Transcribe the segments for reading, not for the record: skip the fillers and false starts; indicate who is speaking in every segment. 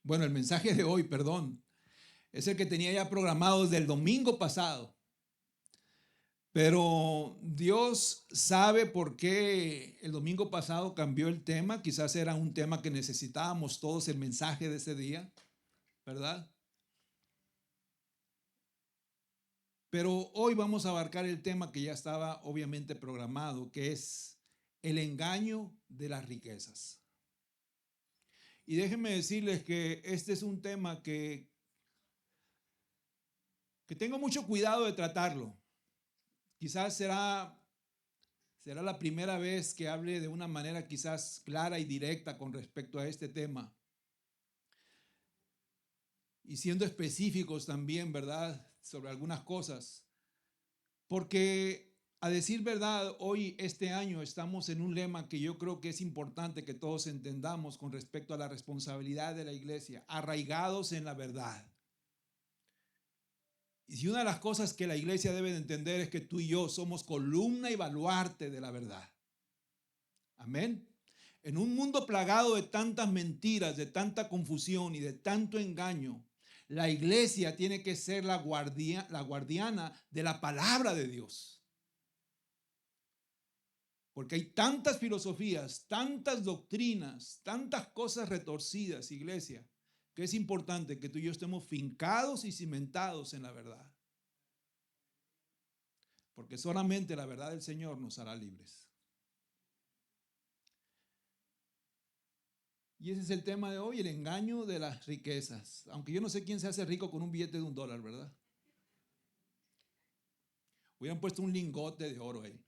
Speaker 1: Bueno, el mensaje de hoy, perdón, es el que tenía ya programado desde el domingo pasado. Pero Dios sabe por qué el domingo pasado cambió el tema. Quizás era un tema que necesitábamos todos el mensaje de ese día, ¿verdad? Pero hoy vamos a abarcar el tema que ya estaba obviamente programado, que es el engaño de las riquezas. Y déjenme decirles que este es un tema que tengo mucho cuidado de tratarlo. Quizás será la primera vez que hable de una manera quizás clara y directa con respecto a este tema. Y siendo específicos también, ¿verdad? Sobre algunas cosas. Porque a decir verdad, hoy, este año, estamos en un lema que yo creo que es importante que todos entendamos con respecto a la responsabilidad de la iglesia, arraigados en la verdad. Y si una de las cosas que la iglesia debe de entender es que tú y yo somos columna y baluarte de la verdad. Amén. En un mundo plagado de tantas mentiras, de tanta confusión y de tanto engaño, la iglesia tiene que ser la guardiana de la palabra de Dios. Porque hay tantas filosofías, tantas doctrinas, tantas cosas retorcidas, iglesia, que es importante que tú y yo estemos fincados y cimentados en la verdad. Porque solamente la verdad del Señor nos hará libres. Y ese es el tema de hoy, el engaño de las riquezas. Aunque yo no sé quién se hace rico con un billete de $1, ¿verdad? Hubieran puesto un lingote de oro ahí.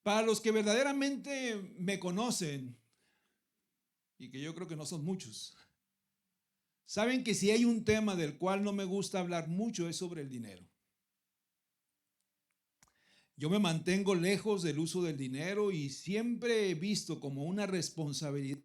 Speaker 1: Para los que verdaderamente me conocen, y que yo creo que no son muchos, saben que si hay un tema del cual no me gusta hablar mucho es sobre el dinero. Yo me mantengo lejos del uso del dinero y siempre he visto como una responsabilidad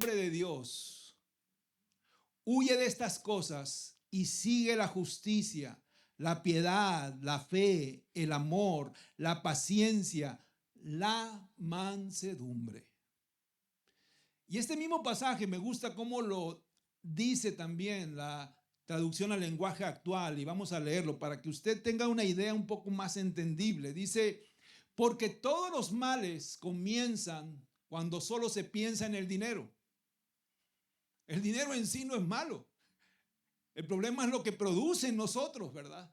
Speaker 1: de Dios. Huye de estas cosas y sigue la justicia, la piedad, la fe, el amor, la paciencia, la mansedumbre. Y este mismo pasaje me gusta cómo lo dice también la traducción al lenguaje actual, y vamos a leerlo para que usted tenga una idea un poco más entendible. Dice, porque todos los males comienzan cuando solo se piensa en el dinero. El dinero en sí no es malo. El problema es lo que produce en nosotros, ¿verdad?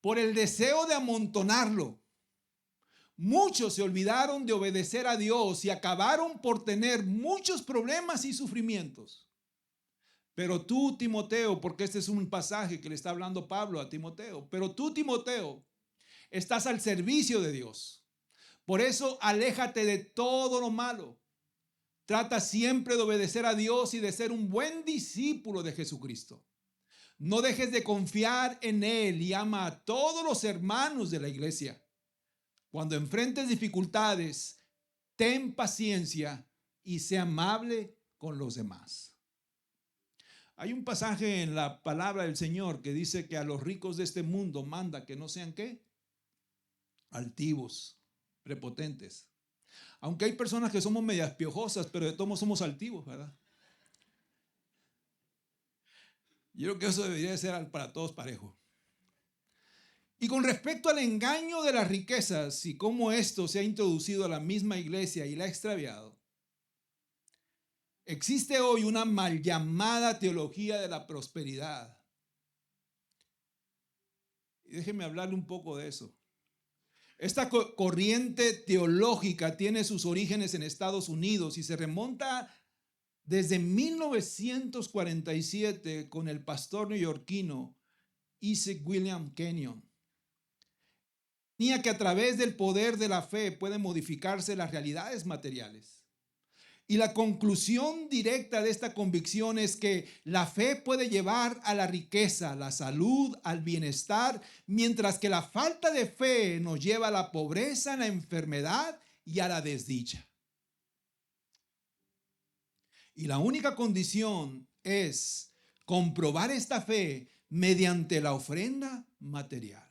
Speaker 1: Por el deseo de amontonarlo. Muchos se olvidaron de obedecer a Dios y acabaron por tener muchos problemas y sufrimientos. Pero tú, Timoteo, porque este es un pasaje que le está hablando Pablo a Timoteo, pero tú, Timoteo, estás al servicio de Dios. Por eso, aléjate de todo lo malo. Trata siempre de obedecer a Dios y de ser un buen discípulo de Jesucristo. No dejes de confiar en Él y ama a todos los hermanos de la iglesia. Cuando enfrentes dificultades, ten paciencia y sé amable con los demás. Hay un pasaje en la palabra del Señor que dice que a los ricos de este mundo manda que no sean ¿qué? altivos, prepotentes. Aunque hay personas que somos medias piojosas, pero de todos modos somos altivos, ¿verdad? Yo creo que eso debería de ser para todos parejo. Y con respecto al engaño de las riquezas y cómo esto se ha introducido a la misma iglesia y la ha extraviado, existe hoy una mal llamada teología de la prosperidad. Y déjenme hablarle un poco de eso. Esta corriente teológica tiene sus orígenes en Estados Unidos y se remonta desde 1947 con el pastor neoyorquino Isaac William Kenyon. Tenía que a través del poder de la fe pueden modificarse las realidades materiales. Y la conclusión directa de esta convicción es que la fe puede llevar a la riqueza, la salud, al bienestar, mientras que la falta de fe nos lleva a la pobreza, a la enfermedad y a la desdicha. Y la única condición es comprobar esta fe mediante la ofrenda material.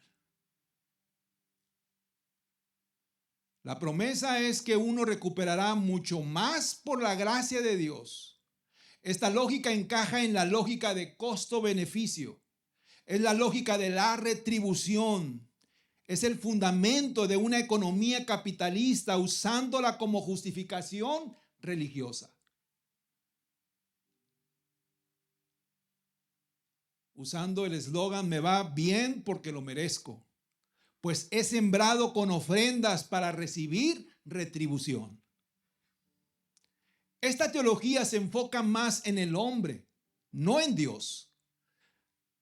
Speaker 1: La promesa es que uno recuperará mucho más por la gracia de Dios. Esta lógica encaja en la lógica de costo-beneficio. Es la lógica de la retribución. Es el fundamento de una economía capitalista usándola como justificación religiosa. Usando el eslogan, me va bien porque lo merezco, pues he sembrado con ofrendas para recibir retribución. Esta teología se enfoca más en el hombre, no en Dios.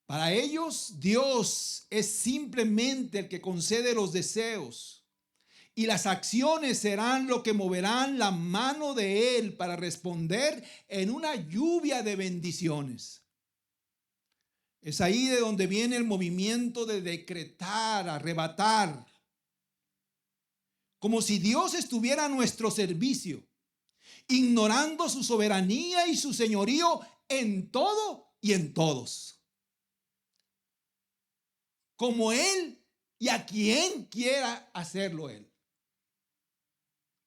Speaker 1: Para ellos, Dios es simplemente el que concede los deseos y las acciones serán lo que moverán la mano de Él para responder en una lluvia de bendiciones. Es ahí de donde viene el movimiento de decretar, arrebatar, como si Dios estuviera a nuestro servicio, ignorando su soberanía y su señorío en todo y en todos. Como Él y a quien quiera hacerlo Él.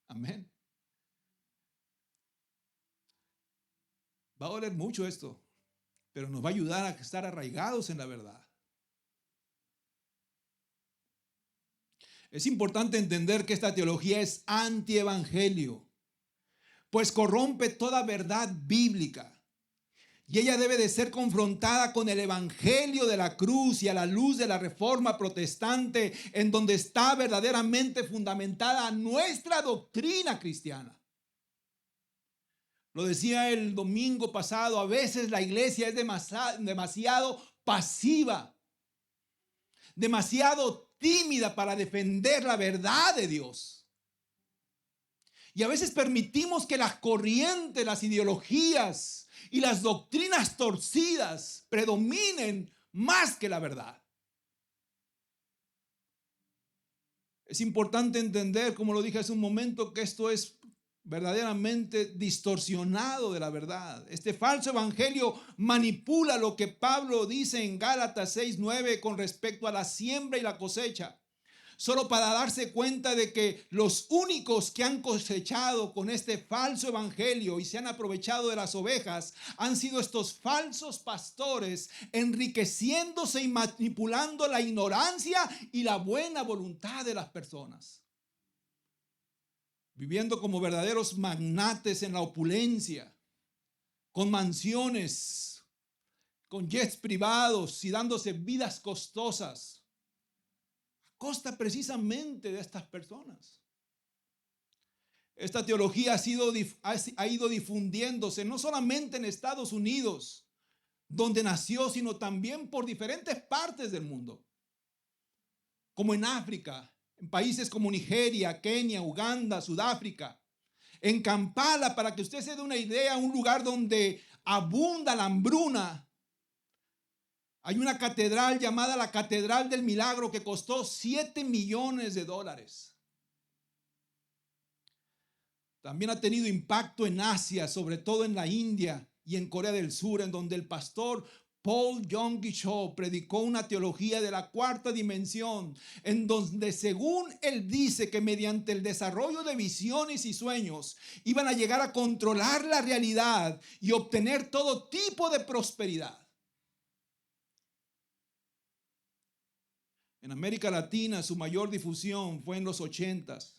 Speaker 1: Amén. Va a doler mucho esto, pero nos va a ayudar a estar arraigados en la verdad. Es importante entender que esta teología es antievangelio, pues corrompe toda verdad bíblica. Y ella debe de ser confrontada con el evangelio de la cruz y a la luz de la reforma protestante, en donde está verdaderamente fundamentada nuestra doctrina cristiana. Lo decía el domingo pasado, a veces la iglesia es demasiado pasiva, demasiado tímida para defender la verdad de Dios. Y a veces permitimos que las corrientes, las ideologías y las doctrinas torcidas predominen más que la verdad. Es importante entender, como lo dije hace un momento, que esto es verdaderamente distorsionado de la verdad. Este falso evangelio manipula lo que Pablo dice en Gálatas 6:9 con respecto a la siembra y la cosecha, solo para darse cuenta de que los únicos que han cosechado con este falso evangelio y se han aprovechado de las ovejas han sido estos falsos pastores, enriqueciéndose y manipulando la ignorancia y la buena voluntad de las personas, viviendo como verdaderos magnates en la opulencia, con mansiones, con jets privados y dándose vidas costosas, a costa precisamente de estas personas. Esta teología ha ido difundiéndose no solamente en Estados Unidos, donde nació, sino también por diferentes partes del mundo, como en África, en países como Nigeria, Kenia, Uganda, Sudáfrica, en Kampala, para que usted se dé una idea, un lugar donde abunda la hambruna. Hay una catedral llamada la Catedral del Milagro que costó $7 millones. También ha tenido impacto en Asia, sobre todo en la India y en Corea del Sur, en donde el pastor Paul Yonggi Cho predicó una teología de la cuarta dimensión, en donde según él dice que mediante el desarrollo de visiones y sueños iban a llegar a controlar la realidad y obtener todo tipo de prosperidad. En América Latina su mayor difusión fue en los 80s,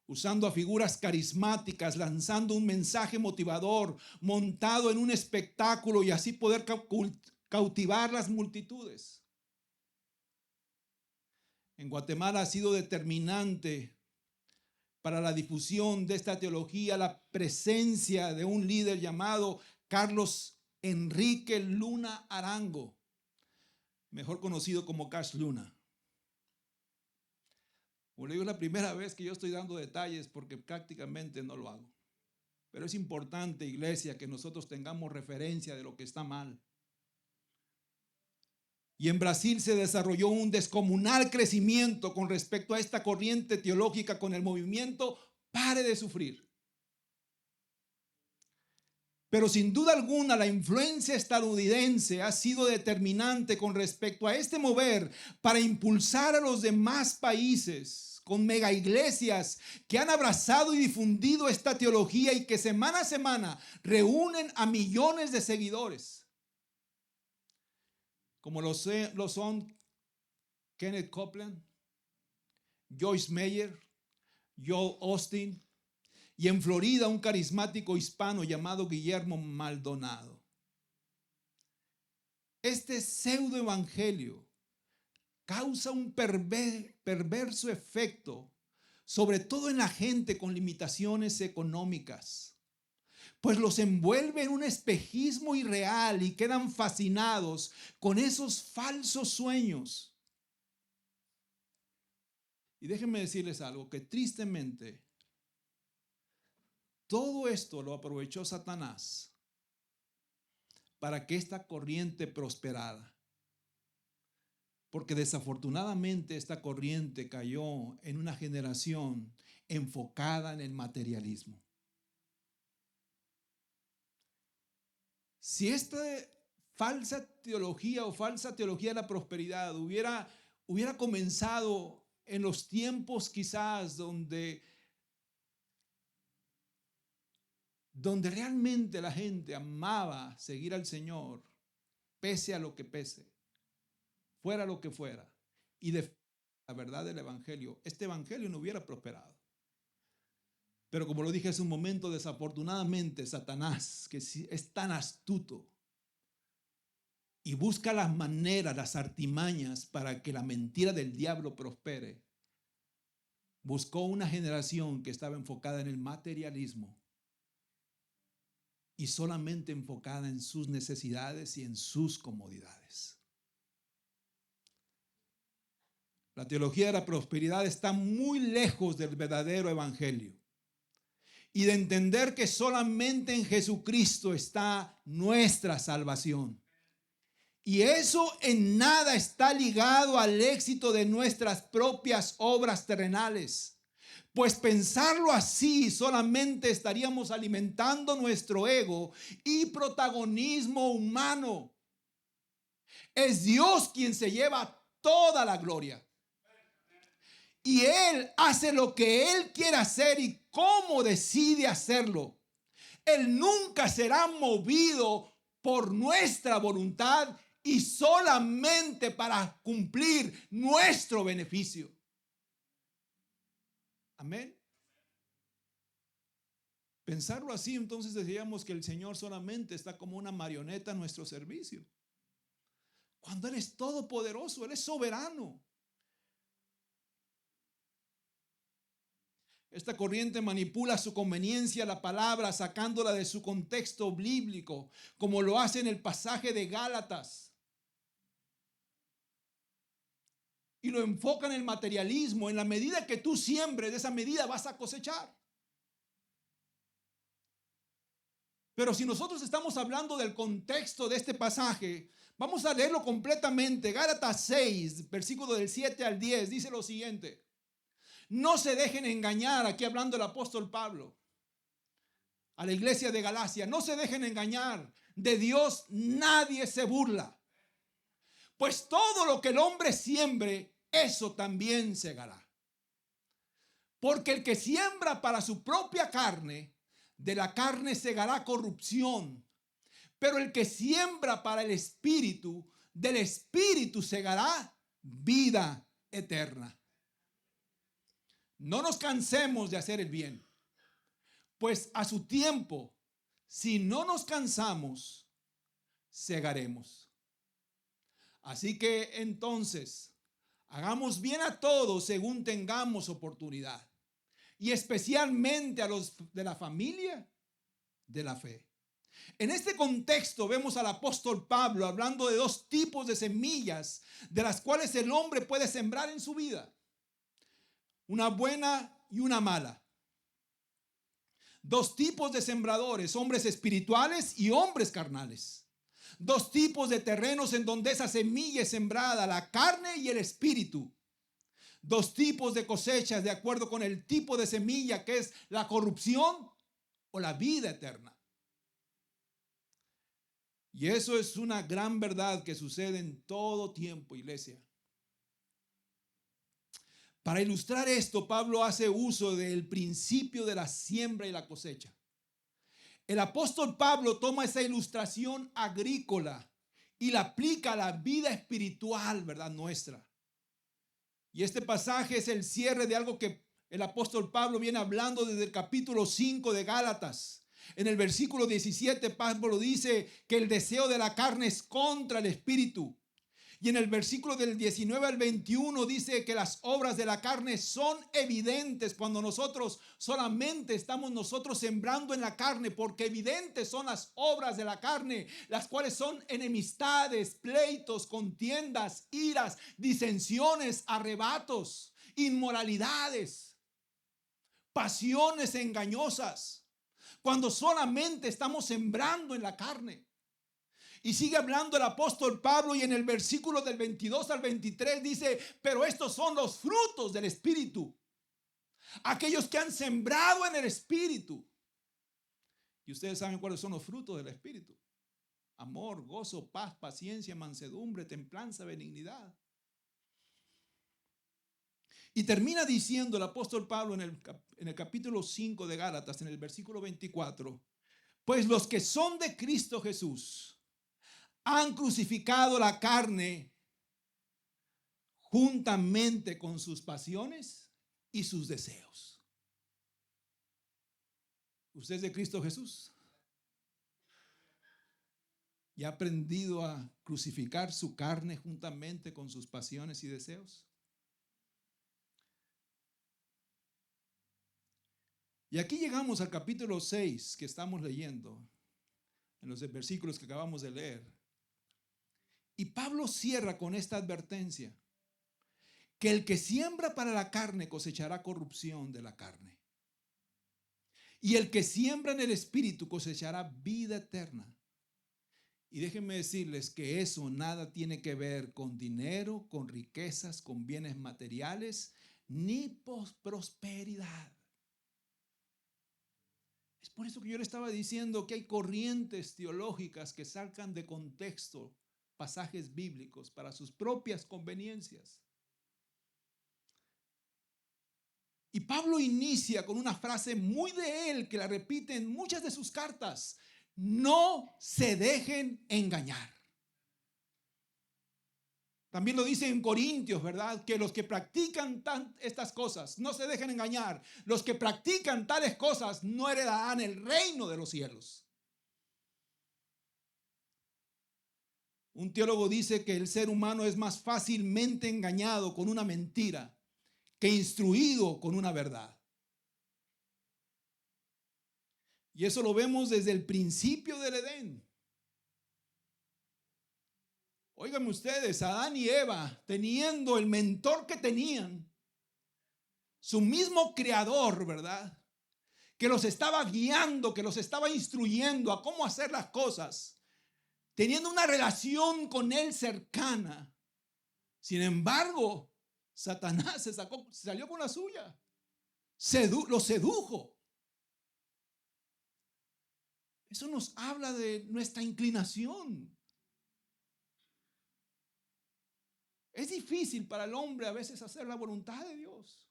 Speaker 1: usando a figuras carismáticas, lanzando un mensaje motivador, montado en un espectáculo y así poder cautivar las multitudes. En Guatemala ha sido determinante para la difusión de esta teología la presencia de un líder llamado Carlos Enrique Luna Arango, mejor conocido como Cash Luna. Como le digo, es la primera vez que yo estoy dando detalles porque prácticamente no lo hago. Pero es importante, iglesia, que nosotros tengamos referencia de lo que está mal. Y en Brasil se desarrolló un descomunal crecimiento con respecto a esta corriente teológica con el movimiento Pare de Sufrir. Pero sin duda alguna la influencia estadounidense ha sido determinante con respecto a este mover para impulsar a los demás países con mega iglesias que han abrazado y difundido esta teología y que semana a semana reúnen a millones de seguidores. Como lo son Kenneth Copeland, Joyce Meyer, Joel Austin, y en Florida un carismático hispano llamado Guillermo Maldonado. Este pseudo evangelio causa un perverso efecto, sobre todo en la gente con limitaciones económicas, pues los envuelve en un espejismo irreal y quedan fascinados con esos falsos sueños. Y déjenme decirles algo, que tristemente todo esto lo aprovechó Satanás para que esta corriente prosperara. Porque desafortunadamente esta corriente cayó en una generación enfocada en el materialismo. Si esta falsa teología o falsa teología de la prosperidad hubiera comenzado en los tiempos quizás donde realmente la gente amaba seguir al Señor, pese a lo que pese, fuera lo que fuera, y de la verdad del evangelio, este evangelio no hubiera prosperado. Pero como lo dije hace un momento, desafortunadamente Satanás, que es tan astuto y busca las maneras, las artimañas para que la mentira del diablo prospere, buscó una generación que estaba enfocada en el materialismo y solamente enfocada en sus necesidades y en sus comodidades. La teología de la prosperidad está muy lejos del verdadero evangelio y de entender que solamente en Jesucristo está nuestra salvación. Y eso en nada está ligado al éxito de nuestras propias obras terrenales. Pues pensarlo así solamente estaríamos alimentando nuestro ego y protagonismo humano. Es Dios quien se lleva toda la gloria. Y Él hace lo que Él quiere hacer y cómo decide hacerlo. Él nunca será movido por nuestra voluntad y solamente para cumplir nuestro beneficio. Amén. Pensarlo así, entonces decíamos que el Señor solamente está como una marioneta a nuestro servicio. Cuando Él es todopoderoso, Él es soberano. Esta corriente manipula a su conveniencia la palabra, sacándola de su contexto bíblico, como lo hace en el pasaje de Gálatas. Y lo enfoca en el materialismo. En la medida que tú siembres, de esa medida vas a cosechar. Pero si nosotros estamos hablando del contexto de este pasaje, vamos a leerlo completamente. Gálatas 6, versículo del 7 al 10, dice lo siguiente. No se dejen engañar, aquí hablando el apóstol Pablo a la iglesia de Galacia, no se dejen engañar. de Dios nadie se burla. Pues todo lo que el hombre siembre, eso también segará. Porque el que siembra para su propia carne, de la carne segará corrupción. Pero el que siembra para el espíritu, del espíritu segará vida eterna. No nos cansemos de hacer el bien, pues a su tiempo, si no nos cansamos, segaremos. Así que entonces, hagamos bien a todos según tengamos oportunidad, y especialmente a los de la familia de la fe. En este contexto vemos al apóstol Pablo hablando de dos tipos de semillas de las cuales el hombre puede sembrar en su vida. Una buena y una mala. Dos tipos de sembradores, hombres espirituales y hombres carnales. Dos tipos de terrenos en donde esa semilla es sembrada, la carne y el espíritu. Dos tipos de cosechas de acuerdo con el tipo de semilla que es la corrupción o la vida eterna. Y eso es una gran verdad que sucede en todo tiempo, iglesia. Para ilustrar esto, Pablo hace uso del principio de la siembra y la cosecha. El apóstol Pablo toma esa ilustración agrícola y la aplica a la vida espiritual, ¿verdad? Nuestra. Y este pasaje es el cierre de algo que el apóstol Pablo viene hablando desde el capítulo 5 de Gálatas. En el versículo 17, Pablo dice que el deseo de la carne es contra el espíritu. Y en el versículo del 19 al 21 dice que las obras de la carne son evidentes cuando nosotros solamente estamos nosotros sembrando en la carne, porque evidentes son las obras de la carne, las cuales son enemistades, pleitos, contiendas, iras, disensiones, arrebatos, inmoralidades, pasiones engañosas. Cuando solamente estamos sembrando en la carne. Y sigue hablando el apóstol Pablo y en el versículo del 22 al 23 dice, pero estos son los frutos del Espíritu. Aquellos que han sembrado en el Espíritu. Y ustedes saben cuáles son los frutos del Espíritu. Amor, gozo, paz, paciencia, mansedumbre, templanza, benignidad. Y termina diciendo el apóstol Pablo en el capítulo 5 de Gálatas, en el versículo 24, pues los que son de Cristo Jesús han crucificado la carne juntamente con sus pasiones y sus deseos. ¿Usted es de Cristo Jesús? ¿Y ha aprendido a crucificar su carne juntamente con sus pasiones y deseos? Y aquí llegamos al capítulo 6 que estamos leyendo, en los versículos que acabamos de leer. Y Pablo cierra con esta advertencia, que el que siembra para la carne cosechará corrupción de la carne. Y el que siembra en el espíritu cosechará vida eterna. Y déjenme decirles que eso nada tiene que ver con dinero, con riquezas, con bienes materiales, ni prosperidad. Es por eso que yo le estaba diciendo que hay corrientes teológicas que sacan de contexto pasajes bíblicos para sus propias conveniencias. Y Pablo inicia con una frase muy de él que la repite en muchas de sus cartas. No se dejen engañar. También lo dice en Corintios, ¿verdad? Que los que practican estas cosas no se dejen engañar. Los que practican tales cosas no heredarán el reino de los cielos. Un teólogo dice que el ser humano es más fácilmente engañado con una mentira que instruido con una verdad. Y eso lo vemos desde el principio del Edén. Óiganme ustedes, Adán y Eva, teniendo el mentor que tenían, su mismo creador, ¿verdad? Que los estaba guiando, que los estaba instruyendo a cómo hacer las cosas, teniendo una relación con él cercana. Sin embargo, Satanás salió con la suya, lo sedujo. Eso nos habla de nuestra inclinación. Es difícil para el hombre a veces hacer la voluntad de Dios.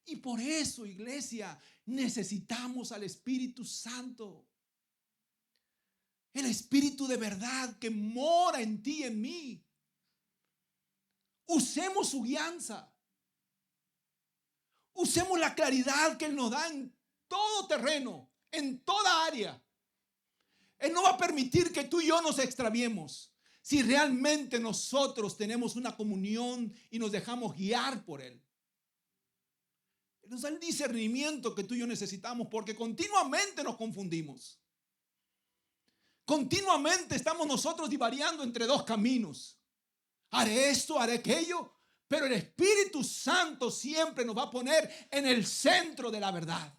Speaker 1: Y por eso, iglesia, necesitamos al Espíritu Santo. El Espíritu de verdad que mora en ti y en mí. Usemos su guianza. Usemos la claridad que Él nos da en todo terreno, en toda área. Él no va a permitir que tú y yo nos extraviemos si realmente nosotros tenemos una comunión y nos dejamos guiar por Él. Él nos da el discernimiento que tú y yo necesitamos, porque continuamente nos confundimos. Continuamente estamos nosotros divariando entre dos caminos. Haré esto, haré aquello, pero el Espíritu Santo siempre nos va a poner en el centro de la verdad.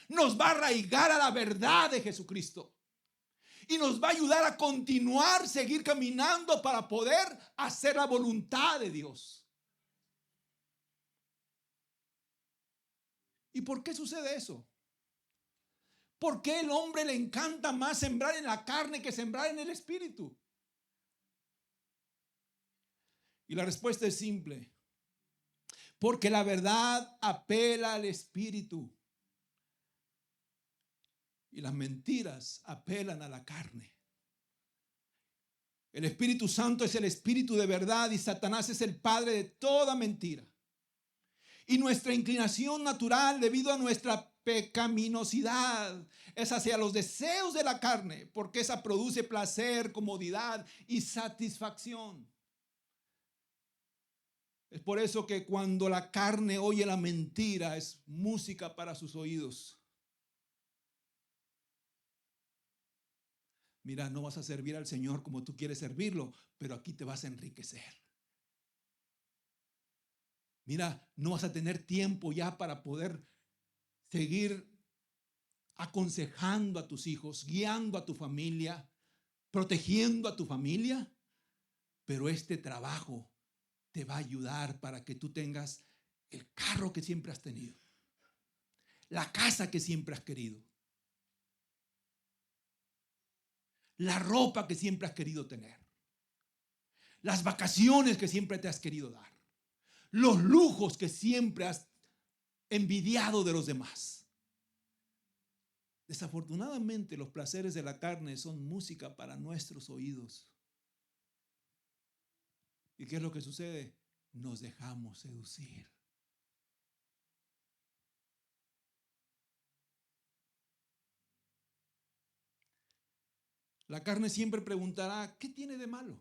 Speaker 1: Nos va a arraigar a la verdad de Jesucristo. Y nos va a ayudar a continuar, seguir caminando para poder hacer la voluntad de Dios. ¿Y por qué sucede eso? ¿Por qué el hombre le encanta más sembrar en la carne que sembrar en el espíritu? Y la respuesta es simple. Porque la verdad apela al espíritu. Y las mentiras apelan a la carne. El Espíritu Santo es el Espíritu de verdad y Satanás es el padre de toda mentira. Y nuestra inclinación natural, debido a nuestra pecaminosidad, es hacia los deseos de la carne, porque esa produce placer, comodidad y satisfacción. Es por eso que cuando la carne oye la mentira, es música para sus oídos. Mira, no vas a servir al Señor como tú quieres servirlo, pero aquí te vas a enriquecer. Mira, no vas a tener tiempo ya para poder seguir aconsejando a tus hijos, guiando a tu familia, protegiendo a tu familia, pero este trabajo te va a ayudar para que tú tengas el carro que siempre has tenido, la casa que siempre has querido, la ropa que siempre has querido tener, las vacaciones que siempre te has querido dar, los lujos que siempre has envidiado de los demás. Desafortunadamente, los placeres de la carne son música para nuestros oídos. ¿Y qué es lo que sucede? Nos dejamos seducir. La carne siempre preguntará, ¿qué tiene de malo?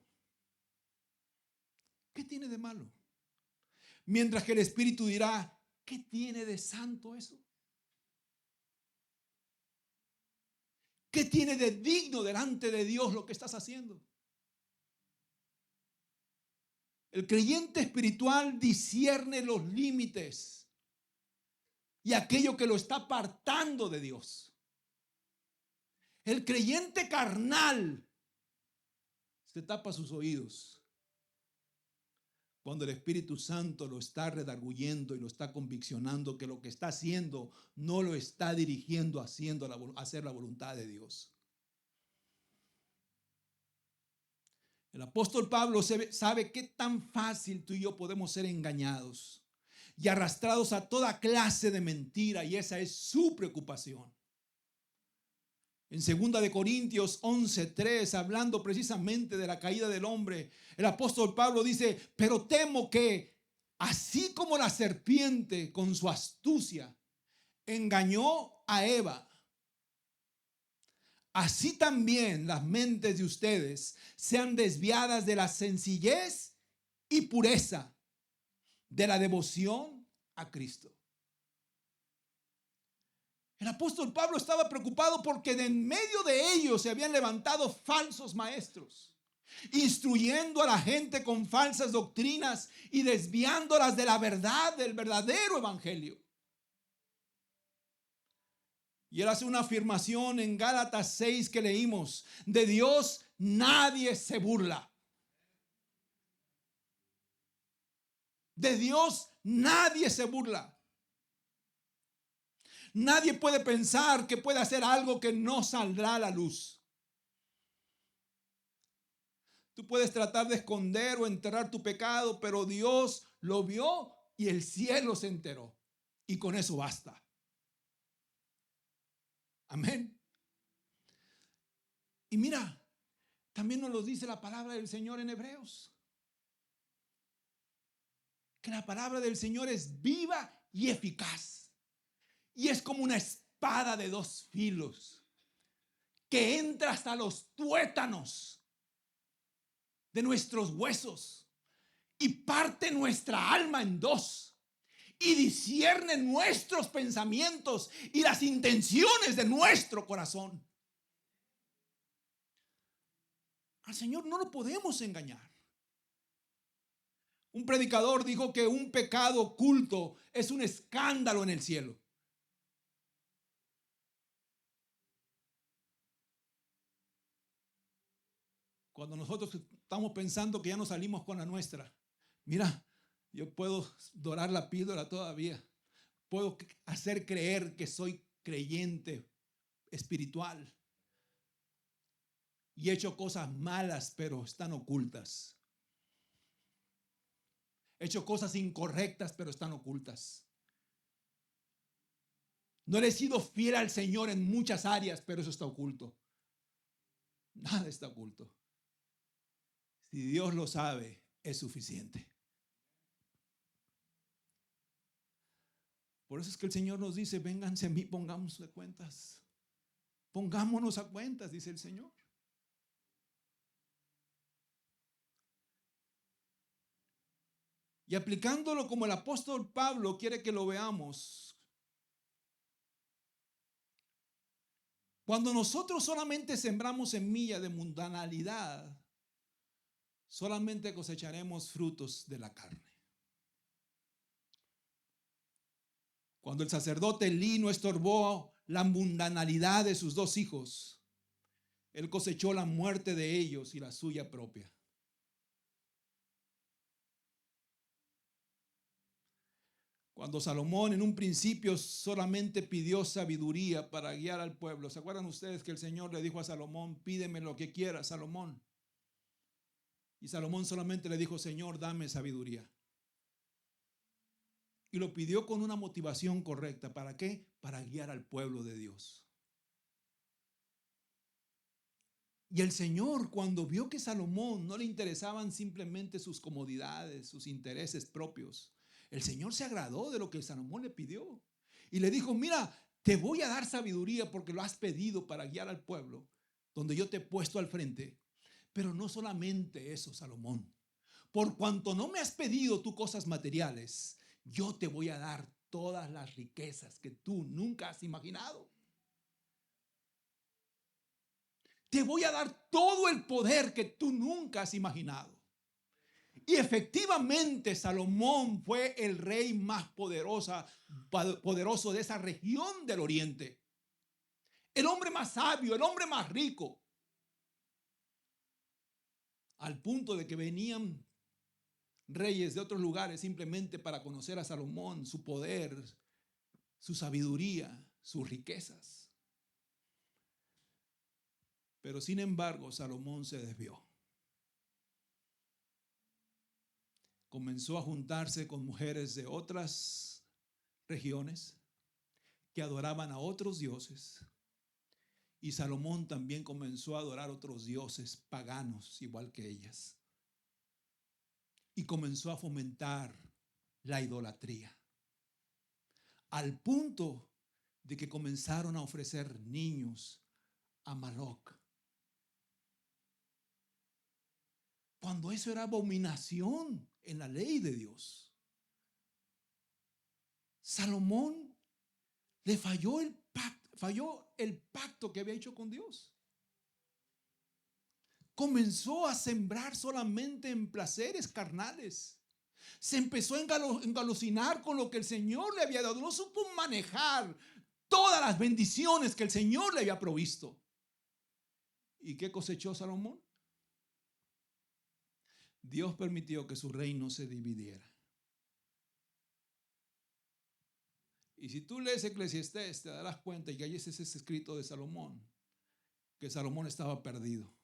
Speaker 1: ¿Qué tiene de malo? Mientras que el Espíritu dirá, ¿qué tiene de santo eso? ¿Qué tiene de digno delante de Dios lo que estás haciendo? El creyente espiritual discierne los límites y aquello que lo está apartando de Dios. El creyente carnal se tapa sus oídos cuando el Espíritu Santo lo está redarguyendo y lo está conviccionando que lo que está haciendo no lo está dirigiendo a hacer la voluntad de Dios. El apóstol Pablo sabe qué tan fácil tú y yo podemos ser engañados y arrastrados a toda clase de mentira, y esa es su preocupación. En 2 Corintios 11:3, hablando precisamente de la caída del hombre, el apóstol Pablo dice, pero temo que así como la serpiente con su astucia engañó a Eva, así también las mentes de ustedes sean desviadas de la sencillez y pureza de la devoción a Cristo. El apóstol Pablo estaba preocupado porque de en medio de ellos se habían levantado falsos maestros, instruyendo a la gente con falsas doctrinas y desviándolas de la verdad del verdadero evangelio. Y él hace una afirmación en Gálatas 6 que leímos: de Dios nadie se burla. De Dios nadie se burla. Nadie puede pensar que puede hacer algo que no saldrá a la luz. Tú puedes tratar de esconder o enterrar tu pecado, pero Dios lo vio y el cielo se enteró. Y con eso basta. Amén. Y mira, también nos lo dice la palabra del Señor en Hebreos. Que la palabra del Señor es viva y eficaz. Y es como una espada de dos filos que entra hasta los tuétanos de nuestros huesos y parte nuestra alma en dos y discierne nuestros pensamientos y las intenciones de nuestro corazón. Al Señor no lo podemos engañar. Un predicador dijo que un pecado oculto es un escándalo en el cielo. Cuando nosotros estamos pensando que ya no salimos con la nuestra, mira, yo puedo dorar la píldora todavía. Puedo hacer creer que soy creyente espiritual. Y he hecho cosas malas, pero están ocultas. He hecho cosas incorrectas, pero están ocultas. No le he sido fiel al Señor en muchas áreas, pero eso está oculto. Nada está oculto. Si Dios lo sabe, es suficiente. Por eso es que el Señor nos dice, vénganse a mí, pongamos de cuentas. Pongámonos a cuentas, dice el Señor. Y aplicándolo como el apóstol Pablo quiere que lo veamos. Cuando nosotros solamente sembramos semilla de mundanalidad, solamente cosecharemos frutos de la carne. Cuando el sacerdote Elí no estorbó la mundanalidad de sus dos hijos, él cosechó la muerte de ellos y la suya propia. Cuando Salomón en un principio solamente pidió sabiduría para guiar al pueblo. ¿Se acuerdan ustedes que el Señor le dijo a Salomón, pídeme lo que quieras, Salomón? Y Salomón solamente le dijo, Señor, dame sabiduría. Y lo pidió con una motivación correcta. ¿Para qué? Para guiar al pueblo de Dios. Y el Señor, cuando vio que Salomón no le interesaban simplemente sus comodidades, sus intereses propios, el Señor se agradó de lo que Salomón le pidió. Y le dijo, mira, te voy a dar sabiduría porque lo has pedido para guiar al pueblo, donde yo te he puesto al frente. Pero no solamente eso, Salomón. Por cuanto no me has pedido tú cosas materiales, yo te voy a dar todas las riquezas que tú nunca has imaginado. Te voy a dar todo el poder que tú nunca has imaginado. Y efectivamente Salomón fue el rey más poderoso de esa región del oriente. El hombre más sabio, el hombre más rico. Al punto de que venían reyes de otros lugares simplemente para conocer a Salomón, su poder, su sabiduría, sus riquezas. Pero sin embargo, Salomón se desvió. Comenzó a juntarse con mujeres de otras regiones que adoraban a otros dioses. Y Salomón también comenzó a adorar otros dioses paganos, igual que ellas. Y comenzó a fomentar la idolatría. Al punto de que comenzaron a ofrecer niños a Moloc. Cuando eso era abominación en la ley de Dios. Salomón le falló el pacto que había hecho con Dios. Comenzó a sembrar solamente en placeres carnales. Se empezó a engolosinar con lo que el Señor le había dado. No supo manejar todas las bendiciones que el Señor le había provisto. ¿Y qué cosechó Salomón? Dios permitió que su reino se dividiera. Y si tú lees Eclesiastés, te darás cuenta que ahí es ese escrito de Salomón, que Salomón estaba perdido.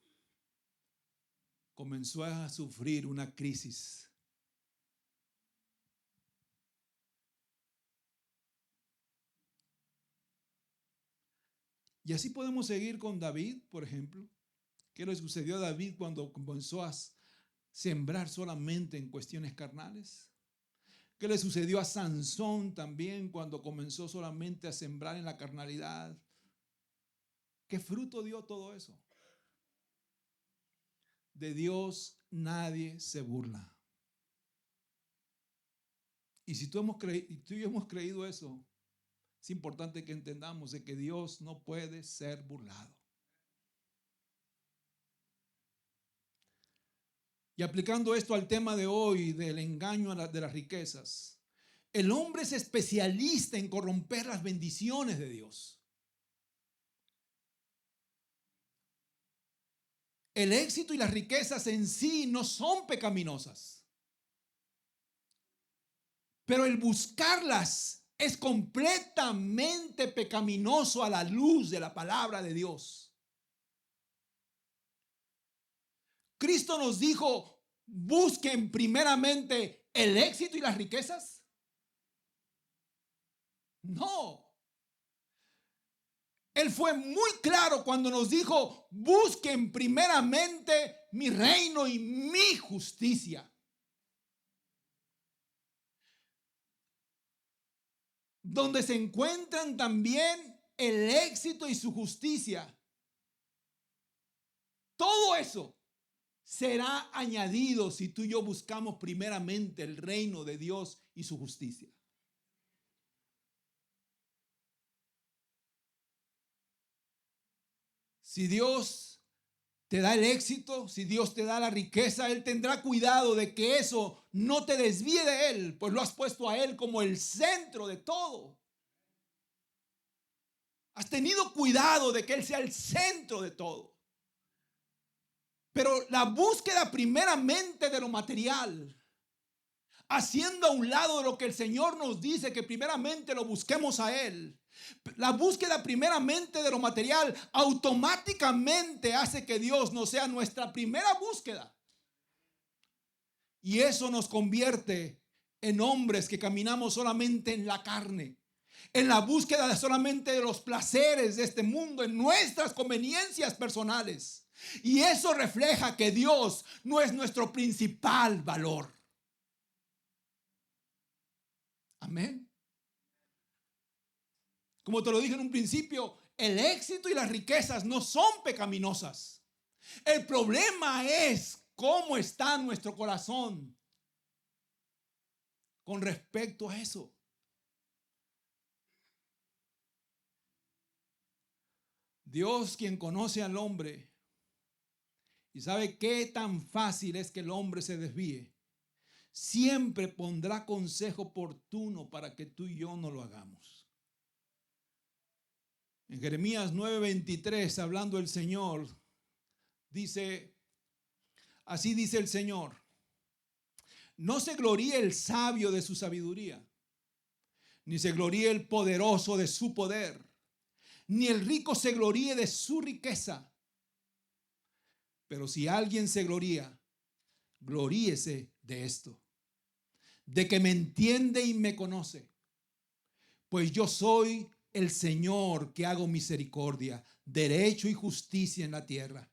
Speaker 1: Comenzó a sufrir una crisis. Y así podemos seguir con David, por ejemplo. ¿Qué le sucedió a David cuando comenzó a sembrar solamente en cuestiones carnales? ¿Qué le sucedió a Sansón también cuando comenzó solamente a sembrar en la carnalidad? ¿Qué fruto dio todo eso? De Dios nadie se burla. Y si tú y yo hemos creído eso, es importante que entendamos de que Dios no puede ser burlado. Y aplicando esto al tema de hoy del engaño de las riquezas, el hombre es especialista en corromper las bendiciones de Dios. El éxito y las riquezas en sí no son pecaminosas, pero el buscarlas es completamente pecaminoso a la luz de la palabra de Dios. Cristo nos dijo, busquen primeramente el éxito y las riquezas. No. Él fue muy claro cuando nos dijo, busquen primeramente mi reino y mi justicia. Donde se encuentran también el éxito y su justicia. Todo eso será añadido si tú y yo buscamos primeramente el reino de Dios y su justicia. Si Dios te da el éxito, si Dios te da la riqueza, Él tendrá cuidado de que eso no te desvíe de Él, pues lo has puesto a Él como el centro de todo. Has tenido cuidado de que Él sea el centro de todo. Pero la búsqueda primeramente de lo material, haciendo a un lado lo que el Señor nos dice, que primeramente lo busquemos a Él. La búsqueda primeramente de lo material automáticamente hace que Dios no sea nuestra primera búsqueda. Y eso nos convierte en hombres que caminamos solamente en la carne, en la búsqueda de solamente de los placeres de este mundo, en nuestras conveniencias personales. Y eso refleja que Dios no es nuestro principal valor. Amén. Como te lo dije en un principio, el éxito y las riquezas no son pecaminosas. El problema es cómo está nuestro corazón con respecto a eso. Dios, quien conoce al hombre y sabe qué tan fácil es que el hombre se desvíe, siempre pondrá consejo oportuno para que tú y yo no lo hagamos. En Jeremías 9:23, hablando el Señor, dice, así dice el Señor, no se gloríe el sabio de su sabiduría, ni se gloríe el poderoso de su poder, ni el rico se gloríe de su riqueza. Pero si alguien se gloría, gloríese de esto, de que me entiende y me conoce, pues yo soy el Señor que hago misericordia, derecho y justicia en la tierra,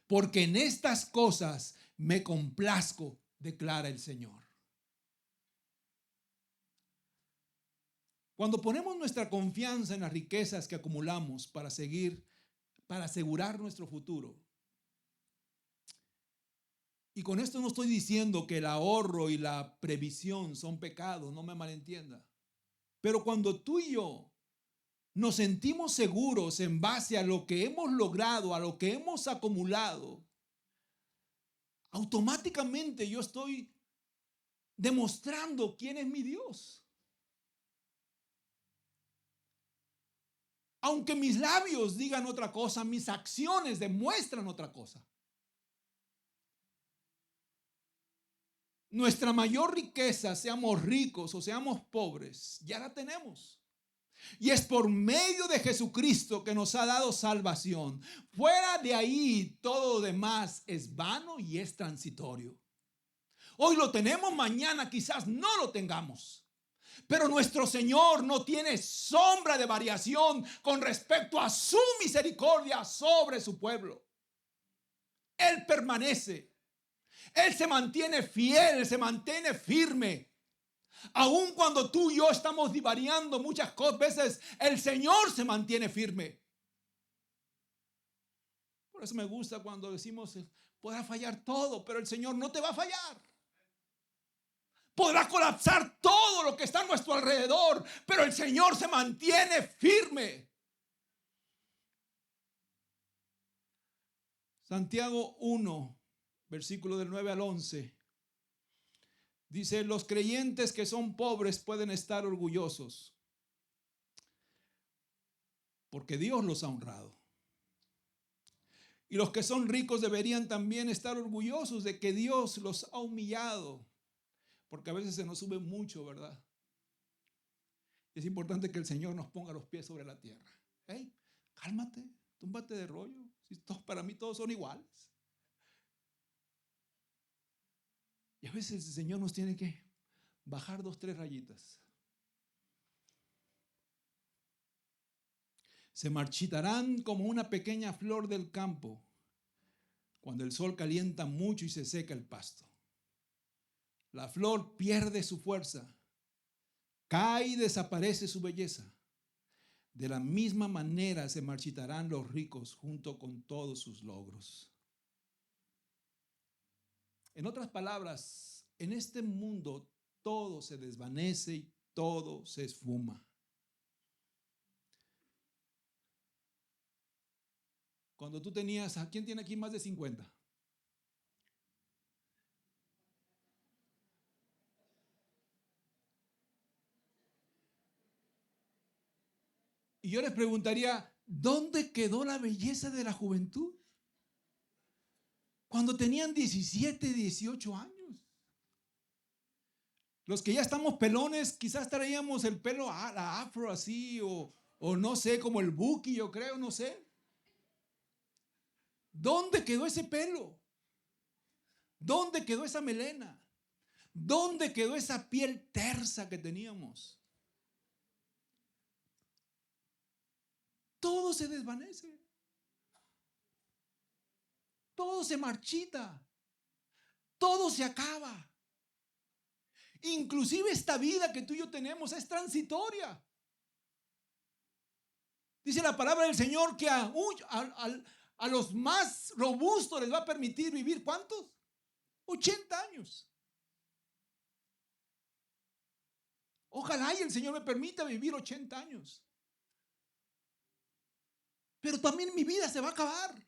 Speaker 1: porque en estas cosas me complazco, declara el Señor. Cuando ponemos nuestra confianza en las riquezas que acumulamos para asegurar nuestro futuro, y con esto no estoy diciendo que el ahorro y la previsión son pecados, no me malentienda. Pero cuando tú y yo nos sentimos seguros en base a lo que hemos logrado, a lo que hemos acumulado, automáticamente yo estoy demostrando quién es mi Dios. Aunque mis labios digan otra cosa, mis acciones demuestran otra cosa. Nuestra mayor riqueza, seamos ricos o seamos pobres, ya la tenemos. Y es por medio de Jesucristo que nos ha dado salvación. Fuera de ahí, todo lo demás es vano y es transitorio. Hoy lo tenemos, mañana quizás no lo tengamos. Pero nuestro Señor no tiene sombra de variación con respecto a su misericordia sobre su pueblo. Él permanece. Él se mantiene fiel, se mantiene firme. Aun cuando tú y yo estamos divariando muchas veces, el Señor se mantiene firme. Por eso me gusta cuando decimos, podrá fallar todo, pero el Señor no te va a fallar. Podrá colapsar todo lo que está a nuestro alrededor, pero el Señor se mantiene firme. Santiago 1, versículo del 9 al 11. Dice, los creyentes que son pobres pueden estar orgullosos, porque Dios los ha honrado. Y los que son ricos deberían también estar orgullosos de que Dios los ha humillado, porque a veces se nos sube mucho, ¿verdad? Es importante que el Señor nos ponga los pies sobre la tierra. Hey, cálmate, túmbate de rollo. Si para mí todos son iguales. Y a veces el Señor nos tiene que bajar 2, 3 rayitas. Se marchitarán como una pequeña flor del campo cuando el sol calienta mucho y se seca el pasto. La flor pierde su fuerza, cae y desaparece su belleza. De la misma manera se marchitarán los ricos junto con todos sus logros. En otras palabras, en este mundo todo se desvanece y todo se esfuma. Cuando tú tenías, ¿a quién tiene aquí más de 50? Y yo les preguntaría, ¿dónde quedó la belleza de la juventud? Cuando tenían 17, 18 años. Los que ya estamos pelones, quizás traíamos el pelo a la afro así, o no sé, como el Buki, yo creo, no sé. ¿Dónde quedó ese pelo? ¿Dónde quedó esa melena? ¿Dónde quedó esa piel tersa que teníamos? Todo se desvanece. Todo se marchita. Todo se acaba. Inclusive esta vida que tú y yo tenemos es transitoria. Dice la palabra del Señor que a los más robustos les va a permitir vivir ¿cuántos? 80 años. Ojalá y el Señor me permita vivir 80 años. Pero también mi vida se va a acabar.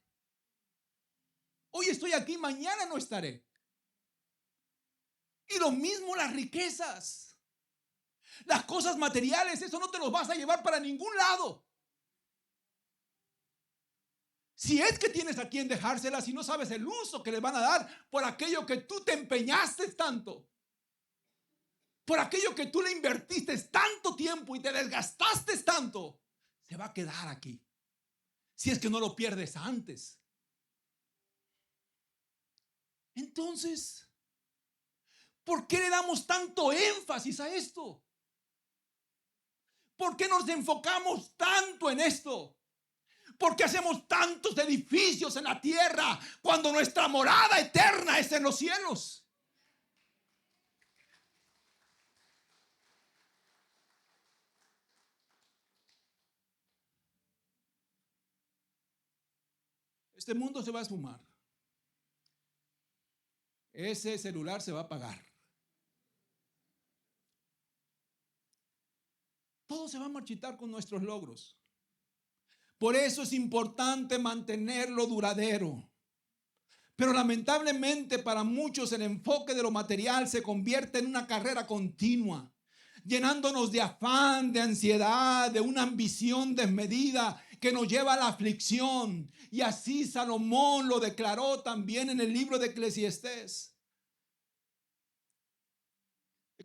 Speaker 1: Hoy estoy aquí, mañana no estaré. Y lo mismo las riquezas. Las cosas materiales, eso no te los vas a llevar para ningún lado. Si es que tienes a quien dejárselas y no sabes el uso que le van a dar por aquello que tú te empeñaste tanto. Por aquello que tú le invertiste tanto tiempo y te desgastaste tanto, se va a quedar aquí. Si es que no lo pierdes antes. Entonces, ¿por qué le damos tanto énfasis a esto? ¿Por qué nos enfocamos tanto en esto? ¿Por qué hacemos tantos edificios en la tierra cuando nuestra morada eterna es en los cielos? Este mundo se va a esfumar. Ese celular se va a apagar. Todo se va a marchitar con nuestros logros. Por eso es importante mantenerlo duradero. Pero lamentablemente para muchos el enfoque de lo material se convierte en una carrera continua, llenándonos de afán, de ansiedad, de una ambición desmedida que nos lleva a la aflicción. Y así Salomón lo declaró también en el libro de Eclesiastés.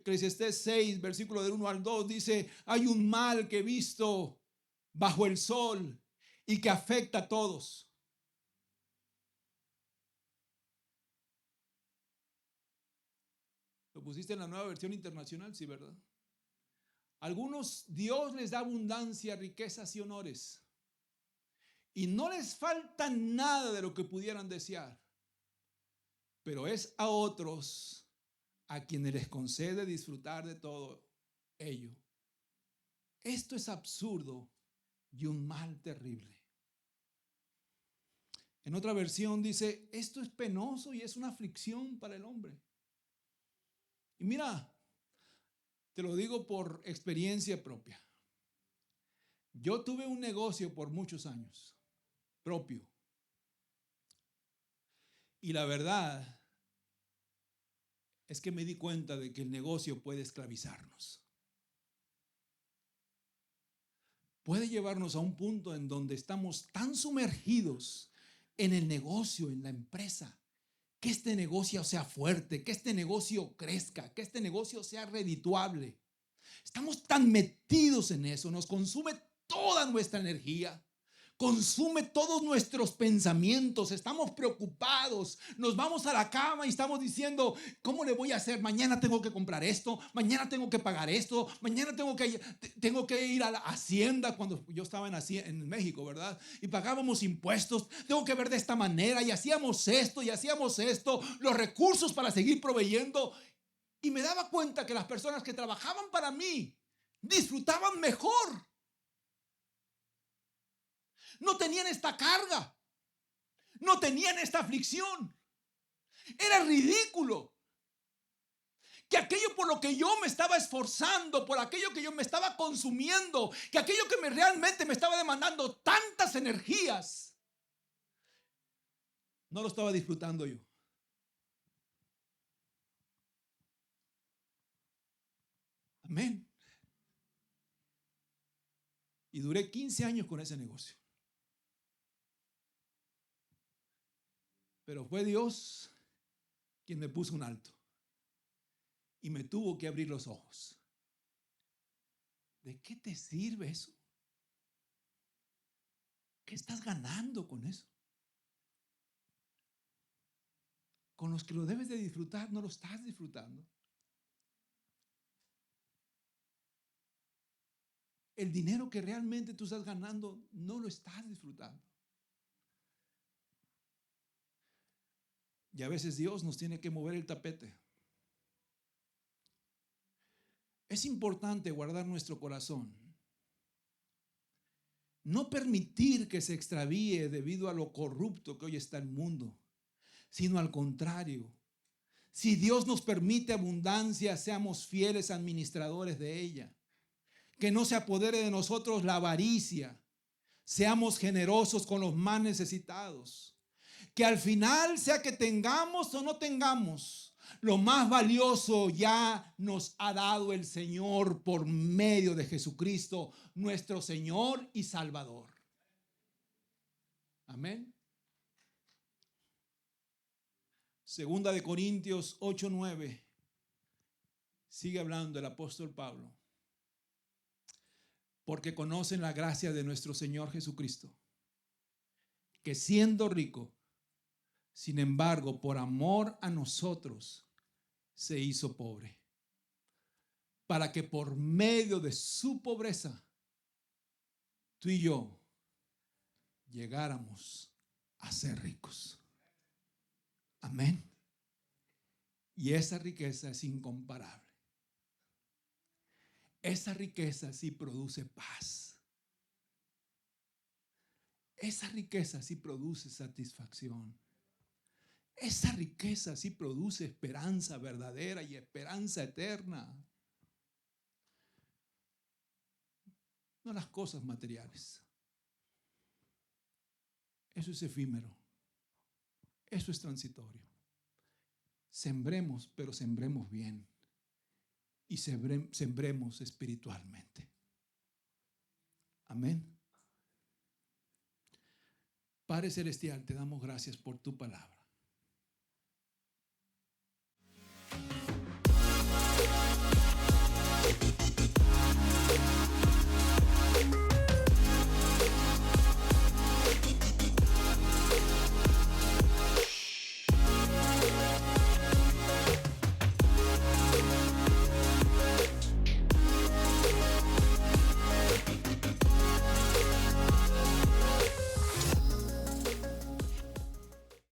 Speaker 1: Eclesiastés 6, versículo del 1 al 2, dice, hay un mal que he visto bajo el sol y que afecta a todos. Lo pusiste en la Nueva Versión Internacional, sí, ¿verdad? Algunos Dios les da abundancia, riquezas y honores. Y no les falta nada de lo que pudieran desear. Pero es a otros a quienes les concede disfrutar de todo ello. Esto es absurdo y un mal terrible. En otra versión dice, esto es penoso y es una aflicción para el hombre. Y mira, te lo digo por experiencia propia. Yo tuve un negocio por muchos años, propio. Y la verdad es que me di cuenta de que el negocio puede esclavizarnos. Puede llevarnos a un punto en donde estamos tan sumergidos en el negocio, en la empresa, que este negocio sea fuerte, que este negocio crezca, que este negocio sea redituable. Estamos tan metidos en eso, nos consume toda nuestra energía, consume todos nuestros pensamientos, estamos preocupados, nos vamos a la cama y estamos diciendo, ¿cómo le voy a hacer? Mañana tengo que comprar esto, mañana tengo que pagar esto, mañana tengo que ir a la hacienda, cuando yo estaba en México, ¿verdad? Y pagábamos impuestos, tengo que ver de esta manera y hacíamos esto, los recursos para seguir proveyendo. Y me daba cuenta que las personas que trabajaban para mí disfrutaban mejor. No tenían esta carga, no tenían esta aflicción. Era ridículo que aquello por lo que yo me estaba esforzando, por aquello que yo me estaba consumiendo, que aquello que realmente me estaba demandando tantas energías, no lo estaba disfrutando yo. Amén. Y duré 15 años con ese negocio. Pero fue Dios quien me puso un alto y me tuvo que abrir los ojos. ¿De qué te sirve eso? ¿Qué estás ganando con eso? Con los que lo debes de disfrutar, no lo estás disfrutando. El dinero que realmente tú estás ganando, no lo estás disfrutando. Y a veces Dios nos tiene que mover el tapete. Es importante guardar nuestro corazón. No permitir que se extravíe debido a lo corrupto que hoy está el mundo, sino al contrario. Si Dios nos permite abundancia, seamos fieles administradores de ella. Que no se apodere de nosotros la avaricia. Seamos generosos con los más necesitados. Que al final, sea que tengamos o no tengamos, lo más valioso ya nos ha dado el Señor por medio de Jesucristo, nuestro Señor y Salvador. Amén. Segunda de Corintios 8:9. Sigue hablando el apóstol Pablo. Porque conocen la gracia de nuestro Señor Jesucristo, que siendo rico, sin embargo, por amor a nosotros, se hizo pobre, para que por medio de su pobreza, tú y yo llegáramos a ser ricos. Amén. Y esa riqueza es incomparable. Esa riqueza sí produce paz. Esa riqueza sí produce satisfacción. Esa riqueza sí produce esperanza verdadera y esperanza eterna. No las cosas materiales. Eso es efímero. Eso es transitorio. Sembremos, pero sembremos bien. Y sembremos espiritualmente. Amén. Padre Celestial, te damos gracias por tu palabra.